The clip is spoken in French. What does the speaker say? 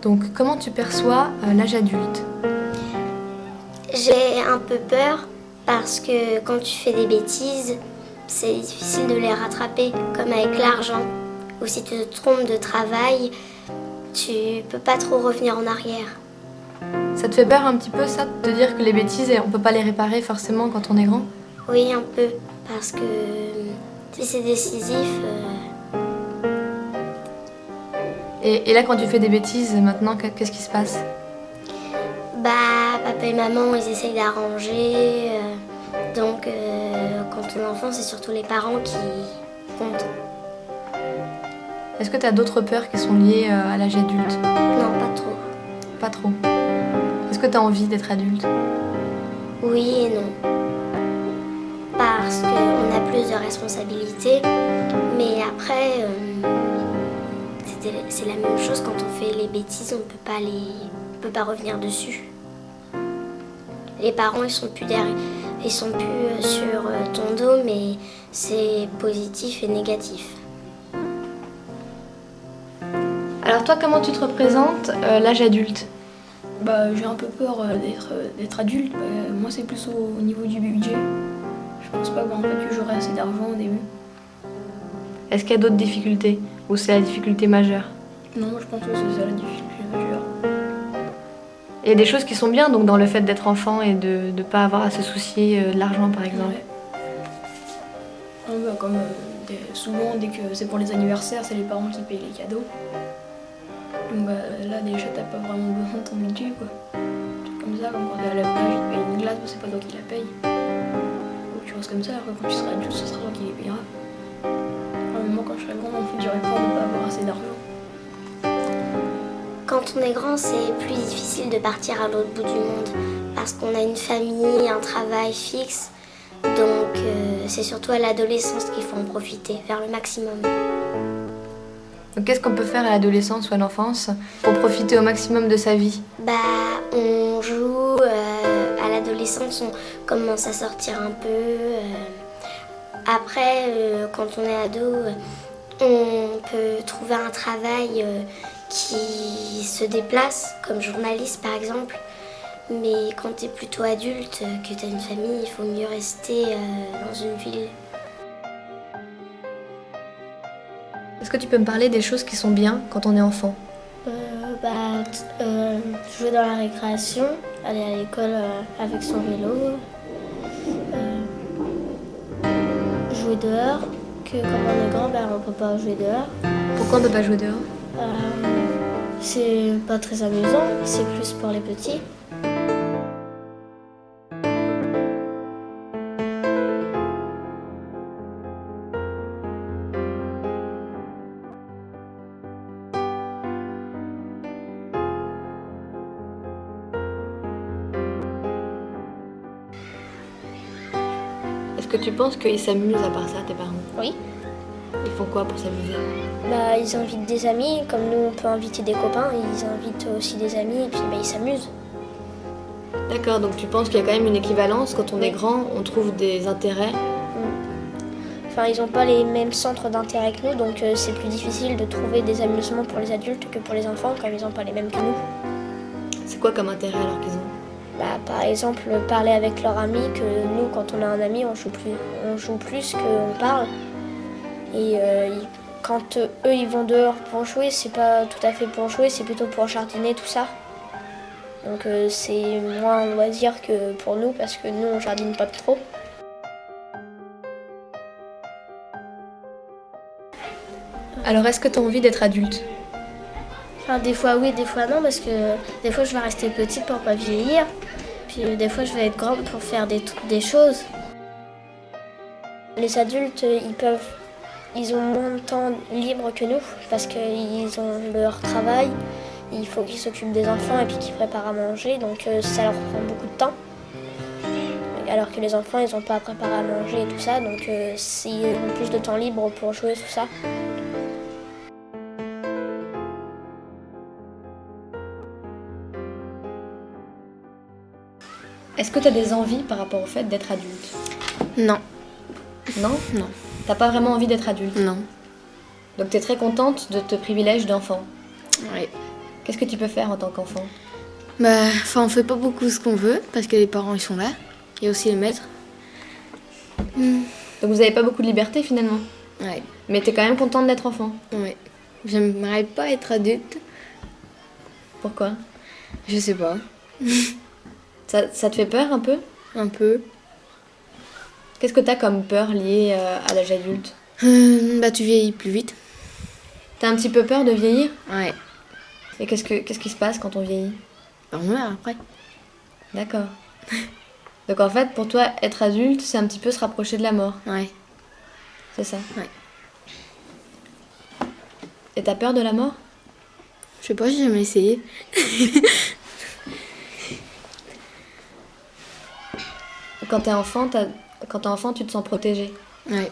Donc, comment tu perçois l'âge adulte? J'ai un peu peur parce que quand tu fais des bêtises, c'est difficile de les rattraper, comme avec l'argent. Ou si tu te trompes de travail, tu peux pas trop revenir en arrière. Ça te fait peur un petit peu, ça, de te dire que les bêtises, on peut pas les réparer forcément quand on est grand? Oui, un peu, parce que si c'est décisif, Et là, quand tu fais des bêtises, maintenant, qu'est-ce qui se passe? papa et maman, ils essayent d'arranger. Donc, quand on est enfant, c'est surtout les parents qui comptent. Est-ce que tu as d'autres peurs qui sont liées à l'âge adulte? Non, pas trop. Pas trop. Est-ce que tu as envie d'être adulte? Oui et non. Parce qu'on a plus de responsabilités. Mais après, c'est la même chose quand on fait les bêtises, on peut pas revenir dessus. Les parents, ils sont plus sur ton dos, mais c'est positif et négatif. Alors toi, comment tu te représentes l'âge adulte? J'ai un peu peur d'être adulte. Moi, c'est plus au niveau du budget. Je pense pas que j'aurai assez d'argent au début. Est-ce qu'il y a d'autres difficultés? Ou c'est la difficulté majeure? Non, je pense que c'est ça la difficulté majeure. Il y a des choses qui sont bien donc dans le fait d'être enfant et de ne pas avoir à se soucier de l'argent par exemple. Ouais. Souvent, dès que c'est pour les anniversaires, c'est les parents qui payent les cadeaux. Donc là, déjà, t'as pas vraiment besoin de ton budget, quoi. Comme ça, comme quand t'es à la plage, tu payes une glace, c'est pas toi qui la paye. Donc tu restes comme ça, après quand tu seras adulte, ce sera toi qui les payera. Moi, quand je serai grand, en fait, j'aurais peur de pas avoir assez d'argent. Quand on est grand, c'est plus difficile de partir à l'autre bout du monde parce qu'on a une famille, un travail fixe. Donc c'est surtout à l'adolescence qu'il faut en profiter, faire le maximum. Donc qu'est-ce qu'on peut faire à l'adolescence ou à l'enfance pour profiter au maximum de sa vie? On joue, à l'adolescence, on commence à sortir un peu. Après, quand on est ado, on peut trouver un travail qui se déplace, comme journaliste par exemple. Mais quand tu es plutôt adulte, que tu as une famille, il faut mieux rester dans une ville. Est-ce que tu peux me parler des choses qui sont bien quand on est enfant? Jouer dans la récréation, aller à l'école avec son vélo, jouer dehors, que quand on est grand, on peut pas jouer dehors. Pourquoi on ne peut pas jouer dehors? C'est pas très amusant, c'est plus pour les petits. Est-ce que tu penses qu'ils s'amusent à part ça, tes parents? Oui. Ils font quoi pour s'amuser? Ils invitent des amis, comme nous on peut inviter des copains, ils invitent aussi des amis et puis ils s'amusent. D'accord, donc tu penses qu'il y a quand même une équivalence, quand on est grand, on trouve des intérêts? Enfin, ils n'ont pas les mêmes centres d'intérêt que nous, donc c'est plus difficile de trouver des amusements pour les adultes que pour les enfants, comme ils n'ont pas les mêmes que nous. C'est quoi comme intérêt alors qu'ils ont? Par exemple, parler avec leurs amis, que nous, quand on a un ami, on joue plus qu'on parle. Et quand eux, ils vont dehors pour jouer, c'est pas tout à fait pour jouer, c'est plutôt pour jardiner, tout ça. Donc c'est moins un loisir que pour nous, parce que nous, on jardine pas trop. Alors est-ce que tu as envie d'être adulte? Enfin, des fois oui, des fois non, parce que des fois je vais rester petite pour pas vieillir. Puis des fois je vais être grande pour faire des choses. Les adultes, ils ont moins de temps libre que nous, parce qu'ils ont leur travail. Il faut qu'ils s'occupent des enfants et puis qu'ils préparent à manger, donc ça leur prend beaucoup de temps. Alors que les enfants, ils n'ont pas à préparer à manger et tout ça, donc ils ont plus de temps libre pour jouer, tout ça. Est-ce que tu as des envies par rapport au fait d'être adulte? Non. Non? Non. T'as pas vraiment envie d'être adulte? Non. Donc t'es très contente de te privilège d'enfant? Oui. Qu'est-ce que tu peux faire en tant qu'enfant? Bah, enfin, on fait pas beaucoup ce qu'on veut parce que les parents ils sont là. Il y a aussi les maîtres. Donc vous avez pas beaucoup de liberté finalement. Ouais, Mais t'es quand même contente d'être enfant. ouais. J'aimerais pas être adulte. Pourquoi? Je sais pas. Ça te fait peur un peu? Un peu. Qu'est-ce que t'as comme peur liée à l'âge adulte? Bah, tu vieillis plus vite. T'as un petit peu peur de vieillir? Ouais. Et qu'est-ce qui se passe quand on vieillit? Bah, on meurt après. D'accord. Donc en fait, pour toi, être adulte, c'est un petit peu se rapprocher de la mort, Ouais. c'est ça? Ouais. Et t'as peur de la mort? Je sais pas, j'ai jamais essayé. Quand t'es enfant, tu te sens protégé. Ouais.